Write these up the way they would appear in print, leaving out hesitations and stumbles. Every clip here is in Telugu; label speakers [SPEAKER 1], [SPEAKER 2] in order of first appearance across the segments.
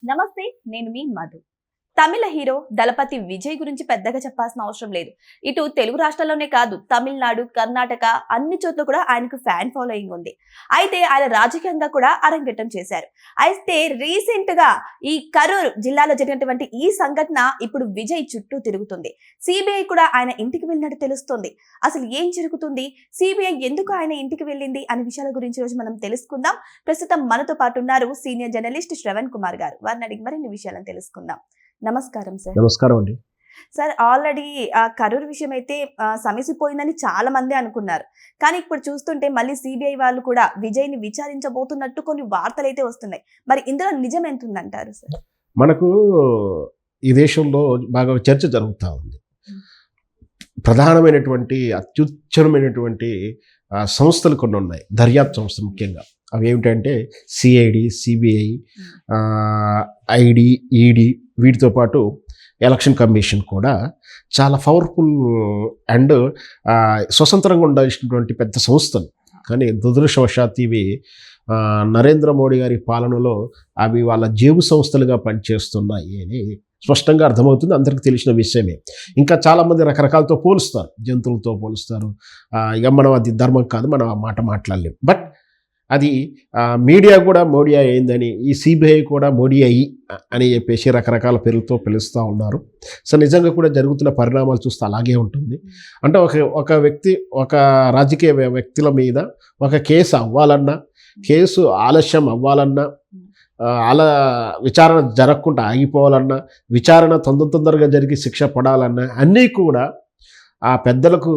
[SPEAKER 1] నమస్తే, నేను మీ మధు. తమిళ హీరో దళపతి విజయ్ గురించి పెద్దగా చెప్పాల్సిన అవసరం లేదు. ఇటు తెలుగు రాష్ట్రాల్లోనే కాదు, తమిళనాడు, కర్ణాటక అన్ని చోట్ల కూడా ఆయనకు ఫ్యాన్ ఫాలోయింగ్ ఉంది. అయితే ఆయన రాజకీయంగా కూడా అరంగేట్రం చేశారు. అయితే రీసెంట్ గా ఈ కరూర్ జిల్లాలో జరిగినటువంటి ఈ సంఘటన ఇప్పుడు విజయ్ చుట్టూ తిరుగుతుంది. సిబిఐ కూడా ఆయన ఇంటికి వెళ్ళినట్టు తెలుస్తుంది. అసలు ఏం జరుగుతుంది, సిబిఐ ఎందుకు ఆయన ఇంటికి వెళ్ళింది అనే విషయాల గురించి రోజు మనం తెలుసుకుందాం. ప్రస్తుతం మనతో పాటు ఉన్నారు సీనియర్ జర్నలిస్ట్ శ్రవణ్ కుమార్ గారు. వారిని అడిగి మరిన్ని విషయాలను తెలుసుకుందాం. నమస్కారం సార్.
[SPEAKER 2] నమస్కారం అండి.
[SPEAKER 1] సార్, ఆల్రెడీ కరూర్ విషయం అయితే సమసిపోయిందని చాలా మంది అనుకున్నారు. కానీ ఇప్పుడు చూస్తుంటే మళ్ళీ సిబిఐ వాళ్ళు కూడా విజయ్ ని విచారించబోతున్నట్టు కొన్ని వార్తలు అయితే వస్తున్నాయి. మరి ఇందులో నిజం ఎంత ఉందంటారు సార్?
[SPEAKER 2] మనకు ఈ దేశంలో బాగా చర్చ జరుగుతూ ఉంది. ప్రధానమైనటువంటి అత్యుచ్చమైనటువంటి సంస్థలు కొన్ని ఉన్నాయి, దర్యాప్తు సంస్థలు ముఖ్యంగా. అవి ఏమిటంటే సిఐడి, సిబిఐ, ఐడి, ఈడి, వీటితో పాటు ఎలక్షన్ కమిషన్ కూడా చాలా పవర్ఫుల్ అండ్ స్వతంత్రంగా ఉండాల్సినటువంటి పెద్ద సంస్థలు. కానీ దురదృష్టవశాత్తు ఇవి నరేంద్ర మోడీ గారి పాలనలో అవి వాళ్ళ జేబు సంస్థలుగా పనిచేస్తున్నాయి అని స్పష్టంగా అర్థమవుతుంది. అందరికీ తెలిసిన విషయమే. ఇంకా చాలామంది రకరకాలతో పోలుస్తారు, జంతువులతో పోలుస్తారు. ఇక మనం అది ధర్మం కాదు, మనం ఆ మాట మాట్లాడలేం. బట్ అది మీడియా కూడా మోడీ అయిందని, ఈ సిబిఐ కూడా మోడీ అయ్యి అని చెప్పేసి రకరకాల పేర్లతో పిలుస్తూ ఉన్నారు. సో నిజంగా కూడా జరుగుతున్న పరిణామాలు చూస్తే అలాగే ఉంటుంది. అంటే ఒక వ్యక్తి, ఒక రాజకీయ వ్యక్తుల మీద ఒక కేసు అవ్వాలన్నా, కేసు ఆలస్యం అవ్వాలన్నా, అలా విచారణ జరగకుండా ఆగిపోవాలన్నా, విచారణ తొందరగా జరిగి శిక్ష పడాలన్నా అన్నీ కూడా ఆ పెద్దలకు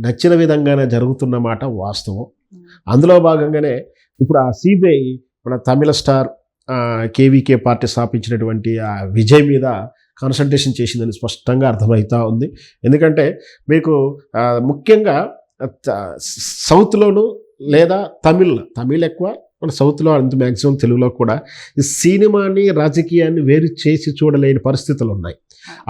[SPEAKER 2] నచ్చిన విధంగానే జరుగుతున్న మాట వాస్తవం. అందులో భాగంగానే ఇప్పుడు ఆ సిబిఐ మన తమిళ స్టార్ కేవీకే పార్టీ స్థాపించినటువంటి ఆ విజయ్ మీద కాన్సంట్రేషన్ చేసిందని స్పష్టంగా అర్థమవుతూ ఉంది. ఎందుకంటే మీకు ముఖ్యంగా సౌత్లోను లేదా తమిళ్ ఎక్కువ, మన సౌత్లో అంత మ్యాక్సిమం తెలుగులో కూడా ఈ సినిమాని రాజకీయాన్ని వేరు చేసి చూడలేని పరిస్థితులు ఉన్నాయి.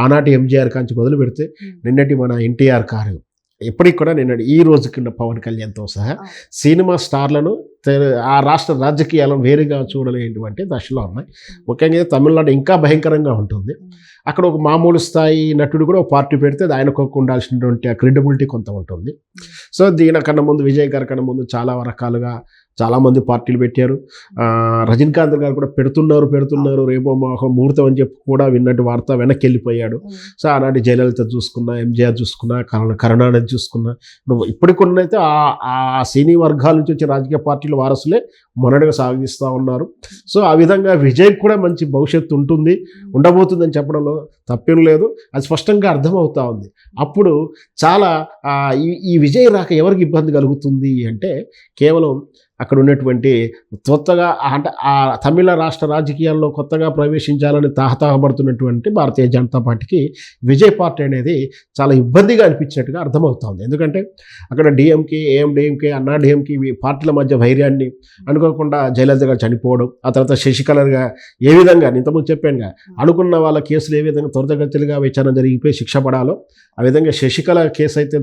[SPEAKER 2] ఆనాటి ఎంజీఆర్ కాంచి మొదలు పెడితే నిన్నటి మన ఎన్టీఆర్ కారు, ఎప్పటికి కూడా నిన్నటి ఈ రోజు కింద పవన్ కళ్యాణ్తో సహా సినిమా స్టార్లను ఆ రాష్ట్ర రాజకీయాలను వేరుగా చూడలేటువంటి దశలో ఉన్నాయి. ముఖ్యంగా తమిళనాడు ఇంకా భయంకరంగా ఉంటుంది. అక్కడ ఒక మామూలు స్థాయి నటుడు కూడా ఒక పార్టీ పెడితే ఆయనకు ఉండాల్సినటువంటి ఆ క్రెడిబిలిటీ కొంత ఉంటుంది. సో దీనికన్నా ముందు విజయ్ గారి కన్నా ముందు చాలా రకాలుగా చాలామంది పార్టీలు పెట్టారు. రజనీకాంత్ గారు కూడా పెడుతున్నారు రేపో ముహూర్తం అని చెప్పి కూడా విన్నట్టు వార్త వెనక్కి వెళ్ళిపోయాడు. సో ఆనాటి జయలలిత చూసుకున్నా, ఎంజీఆర్ చూసుకున్నా, కరుణానిధి చూసుకున్నా, ఇప్పటికొన్నైతే ఆ సినీ వర్గాల నుంచి వచ్చే రాజకీయ పార్టీల వారసులే మొన్నటిగా సాగిస్తూ ఉన్నారు. సో ఆ విధంగా విజయ్ కూడా మంచి భవిష్యత్తు ఉండబోతుందని చెప్పడంలో తప్పేం లేదు. అది స్పష్టంగా అర్థమవుతా ఉంది. అప్పుడు చాలా ఈ విజయ్ రాక ఎవరికి ఇబ్బంది కలుగుతుంది అంటే కేవలం అక్కడ ఉన్నటువంటి కొత్తగా అంటే ఆ తమిళ రాష్ట్ర రాజకీయాల్లో కొత్తగా ప్రవేశించాలని తాహతాహపడుతున్నటువంటి భారతీయ జనతా పార్టీకి విజయ్ పార్టీ అనేది చాలా ఇబ్బందిగా అనిపించినట్టుగా అర్థమవుతుంది. ఎందుకంటే అక్కడ డిఎంకే, ఏఎండిఎంకే, అన్నా డిఎంకే పార్టీల మధ్య వైర్యాన్ని అనుకోకుండా జయలలిత గారు చనిపోవడం, ఆ తర్వాత శశికళగా ఏ విధంగా ఇంతకుముందు చెప్పానుగా అనుకున్న వాళ్ళ కేసులు ఏ విధంగా త్వరితగతిగా విచారణ జరిగిపోయి శిక్ష పడాలో ఆ విధంగా శశికళ కేసు అయితే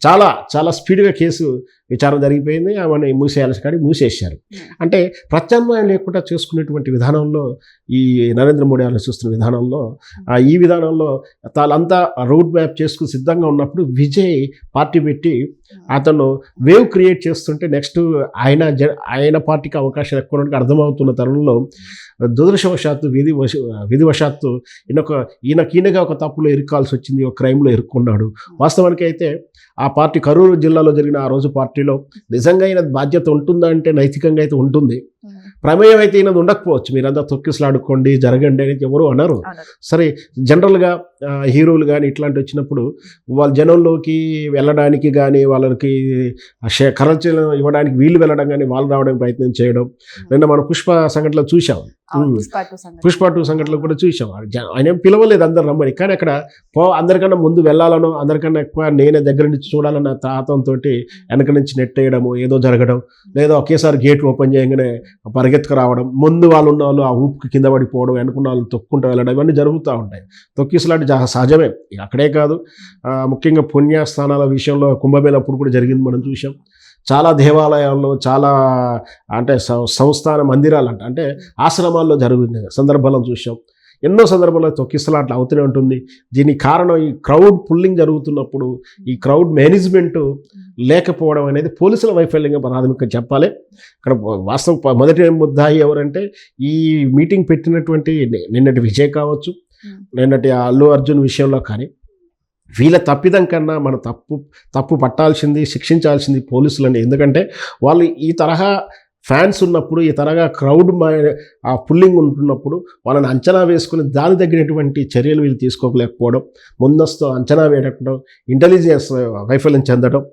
[SPEAKER 2] చాలా స్పీడ్గా కేసు విచారణ జరిగిపోయింది. ఆమెను మూసేయాల్సి కానీ మూసేశారు. అంటే ప్రత్యామ్నాయం లేకుండా చేసుకునేటువంటి విధానంలో ఈ నరేంద్ర మోడీ ఆలోచిస్తున్న విధానంలో ఈ విధానంలో వాళ్ళంతా రోడ్ మ్యాప్ చేసుకుని సిద్ధంగా ఉన్నప్పుడు విజయ్ పార్టీ పెట్టి అతను వేవ్ క్రియేట్ చేస్తుంటే నెక్స్ట్ ఆయన పార్టీకి అవకాశాలు ఎక్కువ అర్థమవుతున్న తరుణంలో దురదృష్టవశాత్తు విధివశాత్తు ఈయనగా ఒక తప్పులో ఇరుక్కాల్సి వచ్చింది, ఒక క్రైమ్లో ఇరుక్కున్నాడు. వాస్తవానికి అయితే ఆ పార్టీ కరూరు జిల్లాలో జరిగిన ఆ రోజు పార్టీలో నిజంగా ఈయన బాధ్యత ఉంటుందా అంటే నైతికంగా అయితే ఉంటుంది. ప్రమేయం అయితే ఈయనది ఉండకపోవచ్చు. మీరంతా తొక్కిసలాడుకోండి, జరగండి అని ఎవరు అనరు. సరే, జనరల్గా హీరోలు కానీ ఇట్లాంటి వచ్చినప్పుడు వాళ్ళ జనంలోకి వెళ్ళడానికి కానీ వాళ్ళకి కరచలం ఇవ్వడానికి వీళ్ళు వెళ్ళడం కానీ వాళ్ళు రావడానికి ప్రయత్నం చేయడం నిన్న మనం పుష్ప సంఘటనలో చూసాం. పుష్ప 2 సంఘటనలో కూడా చూసాం. ఆయన పిలవలేదు అందరు రమ్మని, కానీ అక్కడ అందరికన్నా ముందు వెళ్ళాలనో అందరికన్నా ఎక్కువ నేనే దగ్గర నుంచి చూడాలన్న తాతంతో వెనక నుంచి నెట్టేయడము, ఏదో జరగడం, లేదా ఒకేసారి గేట్ ఓపెన్ చేయగానే పరిగెత్తుకు రావడం, ముందు వాళ్ళు ఉన్న వాళ్ళు ఆ ఊపుకి కింద పడిపోవడం, వెనుకున్న వాళ్ళు తొక్కుంటూ వెళ్ళడం, ఇవన్నీ జరుగుతూ ఉంటాయి. తొక్కిసలాంటి సహజమే. అక్కడే కాదు, ముఖ్యంగా పుణ్యస్థానాల విషయంలో కుంభమేళ అప్పుడు కూడా జరిగింది, మనం చూసాం. చాలా దేవాలయాల్లో చాలా అంటే సంస్థాన మందిరాలు అంటే ఆశ్రమాల్లో జరుగుతున్న సందర్భాలను చూసాం. ఎన్నో సందర్భాల్లో తొక్కిసలాట్లు అవుతూనే ఉంటుంది. దీనికి కారణం ఈ క్రౌడ్ పుల్లింగ్ జరుగుతున్నప్పుడు ఈ క్రౌడ్ మేనేజ్మెంట్ లేకపోవడం అనేది పోలీసుల వైఫల్యంగా ప్రాథమికంగా చెప్పాలి. ఇక్కడ వాస్తవం మొదటి ముద్దాయి ఎవరంటే ఈ మీటింగ్ పెట్టినటువంటి నిన్నటి విజయ్ కావచ్చు, నిన్నటి అల్లు అర్జున్ విషయంలో కానీ వీళ్ళ తప్పిదం కన్నా మన తప్పు పట్టాల్సింది, శిక్షించాల్సింది పోలీసులని. ఎందుకంటే వాళ్ళు ఈ తరహా ఫ్యాన్స్ ఉన్నప్పుడు, ఈ తరహా క్రౌడ్ ఆ పుల్లింగ్ ఉంటున్నప్పుడు వాళ్ళని అంచనా వేసుకుని దాని తగినటువంటి చర్యలు వీళ్ళు తీసుకోలేకపోవడం, ముందస్తు అంచనా వేయడం, ఇంటెలిజెన్స్ వైఫల్యం చెందడం,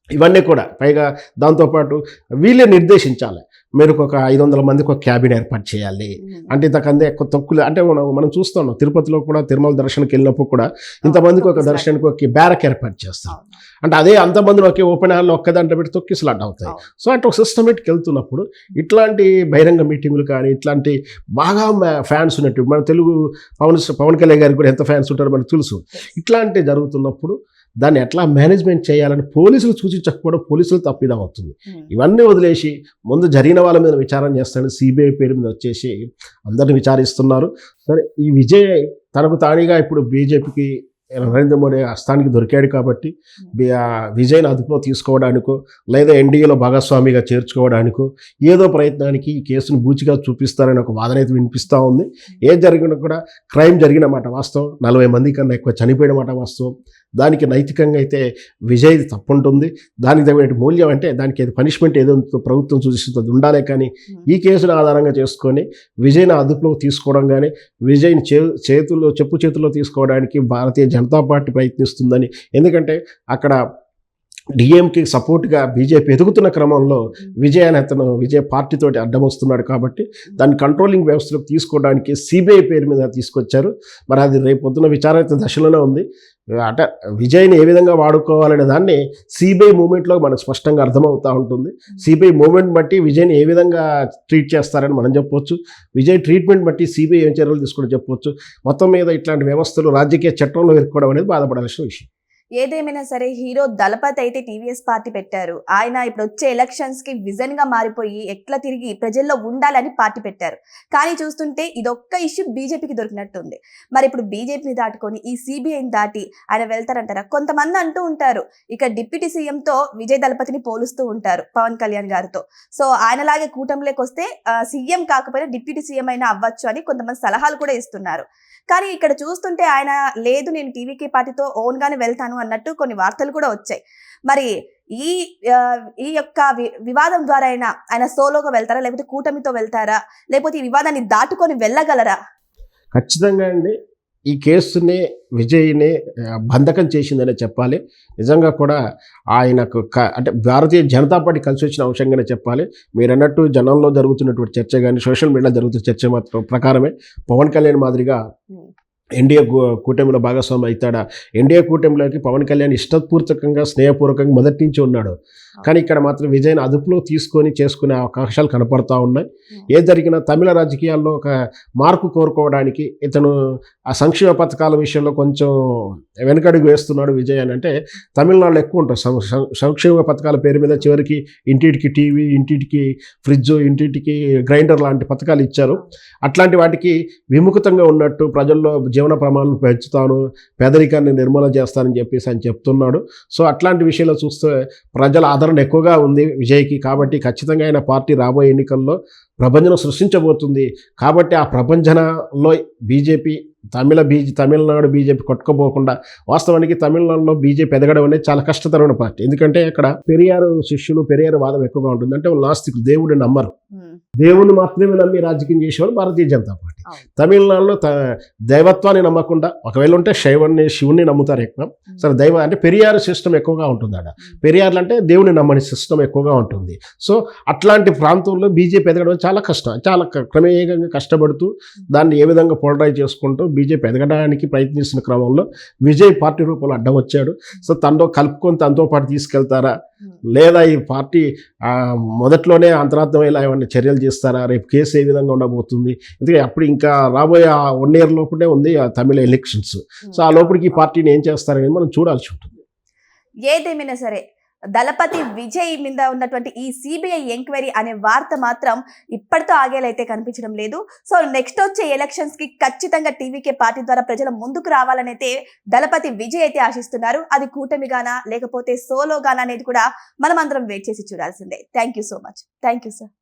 [SPEAKER 2] ఇవన్నీ కూడా పైగా దాంతోపాటు వీళ్ళే నిర్దేశించాలి. మీరు ఒక 500 మందికి ఒక క్యాబిన్ ఏర్పాటు చేయాలి అంటే ఇంతకందే ఎక్కువ తక్కువ. అంటే మనం చూస్తున్నాం తిరుపతిలో కూడా తిరుమల దర్శనకి వెళ్ళినప్పుడు కూడా ఇంతమందికి ఒక దర్శనానికి ఒక బ్యారక్ ఏర్పాటు చేస్తాం. అంటే అదే అంతమందిని ఒకే ఓపెన్ హాల్లో ఒక్క దాంట్లో పెట్టి తొక్కిసలాట్ అవుతాయి. సో అంటే ఒక సిస్టమేటిక్ వెళ్తున్నప్పుడు ఇట్లాంటి బహిరంగ మీటింగులు కానీ ఇట్లాంటి బాగా ఫ్యాన్స్ ఉన్నట్టు మన తెలుగు పవన్ కళ్యాణ్ గారికి కూడా ఎంత ఫ్యాన్స్ ఉంటారో మనకు తెలుసు. ఇట్లాంటి జరుగుతున్నప్పుడు దాన్ని ఎట్లా మేనేజ్మెంట్ చేయాలని పోలీసులు సూచించకపోవడం పోలీసులు తప్పిదం అవుతుంది. ఇవన్నీ వదిలేసి ముందు జరిగిన వాళ్ళ మీద విచారణ చేస్తాను సిబిఐ పేరు మీద వచ్చేసి అందరిని విచారిస్తున్నారు. సరే, ఈ విజయ్ తనకు తానిగా ఇప్పుడు బీజేపీకి నరేంద్ర మోడీ హస్తానికి దొరికాడు కాబట్టి విజయ్ని అదుపులో తీసుకోవడానికో లేదా ఎన్డీఏలో భాగస్వామిగా చేర్చుకోవడానికో ఏదో ప్రయత్నానికి ఈ కేసును బూచిగా చూపిస్తారని ఒక వాదన అయితే వినిపిస్తూ ఉంది. ఏది జరిగినా కూడా క్రైమ్ జరిగిన మాట వాస్తవం, 40 మంది కన్నా ఎక్కువ చనిపోయిన మాట వాస్తవం. దానికి నైతికంగా అయితే విజయ్ తప్పుంటుంది. దానికి తగిన మూల్యం అంటే దానికి పనిష్మెంట్ ఏదో ప్రభుత్వం సూచిస్తుంది ఉండాలి. కానీ ఈ కేసును ఆధారంగా చేసుకొని విజయ్ని అదుపులో తీసుకోవడం కానీ విజయ్ని చెప్పు చేతుల్లో తీసుకోవడానికి భారతీయ జనతా పార్టీ ప్రయత్నిస్తుందని. ఎందుకంటే అక్కడ డిఎంకి సపోర్ట్గా బీజేపీ ఎదుగుతున్న క్రమంలో విజయ్ అనే అతను విజయ్ పార్టీతోటి అడ్డం వస్తున్నాడు కాబట్టి దాన్ని కంట్రోలింగ్ వ్యవస్థలోకి తీసుకోవడానికి సిబిఐ పేరు మీద తీసుకొచ్చారు. మరి అది రేపు పొద్దున విచారణ దశలోనే ఉంది. అంటే విజయ్ని ఏ విధంగా వాడుకోవాలనే దాన్ని సిబిఐ మూమెంట్లో మనకు స్పష్టంగా అర్థమవుతూ ఉంటుంది. సిబిఐ మూమెంట్ బట్టి విజయ్ని ఏ విధంగా ట్రీట్ చేస్తారని మనం చెప్పొచ్చు. విజయ్ ట్రీట్మెంట్ బట్టి సిబిఐ ఏం చర్యలు తీసుకోవడం చెప్పొచ్చు. మొత్తం మీద ఇట్లాంటి వ్యవస్థలు రాజకీయ చట్టంలో ఇరుక్కోవడం అనేది బాధపడాల్సిన విషయం.
[SPEAKER 1] ఏదేమైనా సరే హీరో దళపతి అయితే టీవీఎస్ పార్టీ పెట్టారు. ఆయన ఇప్పుడు వచ్చే ఎలక్షన్స్ కి విజన్ గా మారిపోయి ఎట్లా తిరిగి ప్రజల్లో ఉండాలని పార్టీ పెట్టారు. కానీ చూస్తుంటే ఇదొక్క ఇష్యూ బీజేపీకి దొరికినట్టుంది. మరి ఇప్పుడు బీజేపీని దాటుకొని ఈ సిబిఐని దాటి ఆయన వెళ్తారంటారా? కొంతమంది అంటూ ఉంటారు ఇక డిప్యూటీ సీఎంతో విజయ్ దళపతిని పోలుస్తూ ఉంటారు పవన్ కళ్యాణ్ గారితో. సో ఆయనలాగే కూటమిలోకి వస్తే సీఎం కాకపోయినా డిప్యూటీ సీఎం అయినా అవ్వచ్చు అని కొంతమంది సలహాలు కూడా ఇస్తున్నారు. కానీ ఇక్కడ చూస్తుంటే ఆయన లేదు నేను టీవీకే పార్టీతో ఓన్ గానే వెళ్తాను అన్నట్టు కొన్ని వార్తలు కూడా వచ్చాయి. మరి ఈ యొక్క వివాదం ద్వారా ఆయన సోలోగా వెళ్తారా, లేకపోతే కూటమితో వెళ్తారా, లేకపోతే ఈ వివాదాన్ని దాటుకొని వెళ్ళగలరా?
[SPEAKER 2] ఖచ్చితంగా అండి, ఈ కేసుని విజయ్ని బంధకం చేసిందనే చెప్పాలి. నిజంగా కూడా ఆయనకు అంటే భారతీయ జనతా పార్టీ కలిసి వచ్చిన అంశంగానే చెప్పాలి. మీరు అన్నట్టు జనంలో జరుగుతున్నటువంటి చర్చ కానీ సోషల్ మీడియాలో జరుగుతున్న చర్చ మాత్రం ప్రకారమే పవన్ కళ్యాణ్ మాదిరిగా ఎన్డీఏ కూటమిలో భాగస్వామి అవుతాడా? ఎన్డీఏ కూటమిలోకి పవన్ కళ్యాణ్ ఇష్టపూర్వకంగా స్నేహపూర్వకంగా మొదటి నుంచి ఉన్నాడు. కానీ ఇక్కడ మాత్రం విజయ్ని అదుపులో తీసుకొని చేసుకునే అవకాశాలు కనపడతా ఉన్నాయి. ఏది జరిగినా తమిళ రాజకీయాల్లో ఒక మార్పు కోరుకోవడానికి ఇతను ఆ సంక్షేమ పథకాల విషయంలో కొంచెం వెనకడుగు వేస్తున్నాడు విజయ్ అని. అంటే తమిళనాడులో ఎక్కువ ఉంటాయి సంక్షేమ పథకాల పేరు మీద చివరికి ఇంటింటికి టీవీ, ఇంటింటికి ఫ్రిడ్జ్, ఇంటింటికి గ్రైండర్ లాంటి పథకాలు ఇచ్చారు. అట్లాంటి వాటికి విముఖతంగా ఉన్నట్టు ప్రజల్లో జీవన ప్రమాణాలను పెంచుతాను, పేదరికాన్ని నిర్మూలన చేస్తానని చెప్పేసి ఆయన చెప్తున్నాడు. సో అట్లాంటి విషయాలు చూస్తే ప్రజల ఆదరణ ఎక్కువగా ఉంది విజయ్కి. కాబట్టి ఖచ్చితంగా ఆయన పార్టీ రాబోయే ఎన్నికల్లో ప్రభంజనం సృష్టించబోతుంది. కాబట్టి ఆ ప్రభంజనలో బీజేపీ తమిళనాడు బీజేపీ కొట్టుకోపోకుండా, వాస్తవానికి తమిళనాడులో బీజేపీ ఎదగడం అనేది చాలా కష్టతరమైన పార్టీ. ఎందుకంటే అక్కడ పెరియారు శిష్యులు, పెరియారు వాదం ఎక్కువగా ఉంటుంది. అంటే వాళ్ళు నాస్తికులు, దేవుడిని నమ్మరు. దేవుని మాత్రమే నమ్మి రాజకీయం చేసేవాళ్ళు భారతీయ జనతా పార్టీ. తమిళనాడులో దైవత్వాన్ని నమ్మకుండా, ఒకవేళ ఉంటే శివుణ్ణి నమ్ముతారు ఎక్కువ. సరే, దైవ అంటే పెరియారు సిస్టమ్ ఎక్కువగా ఉంటుంది అక్కడ. పెరియార్లు అంటే దేవుని నమ్మని సిస్టమ్ ఎక్కువగా ఉంటుంది. సో అట్లాంటి ప్రాంతంలో బీజేపీ ఎదగడం చాలా కష్టం. చాలా క్రమేయంగా కష్టపడుతూ దాన్ని ఏ విధంగా పోలరైజ్ చేసుకుంటూ బీజేపీ ఎదగడానికి ప్రయత్నిస్తున్న క్రమంలో విజయ్ పార్టీ రూపంలో అడ్డం వచ్చాడు. సో తనతో కలుపుకొని తనతో పాటు తీసుకెళ్తారా, లేదా ఈ పార్టీ మొదట్లోనే అంతరార్థమయ్యేలా ఏమైనా చర్యలు చేస్తారా, రేపు కేసు ఏ విధంగా ఉండబోతుంది? ఎందుకంటే అప్పుడు ఇంకా రాబోయే 1 year లోపలే ఉంది ఆ తమిళ ఎలక్షన్స్. సో ఆ లోపలికి ఈ పార్టీని ఏం చేస్తారనేది మనం చూడాల్సి ఉంటుంది.
[SPEAKER 1] ఏదేమైనా సరే దళపతి విజయ్ మీద ఉన్నటువంటి ఈ సిబిఐ ఎంక్వైరీ అనే వార్త మాత్రం ఇప్పటితో ఆగేలైతే కనిపించడం లేదు. సో నెక్స్ట్ వచ్చే ఎలక్షన్స్ కి ఖచ్చితంగా టీవీకే పార్టీ ద్వారా ప్రజల ముందుకు రావాలనైతే దళపతి విజయ్ అయితే ఆశిస్తున్నారు. అది కూటమిగానా లేకపోతే సోలోగానా అనేది కూడా మనం అందరం వెయిట్ చేసి చూడాల్సిందే. Thank you so much. Thank you sir.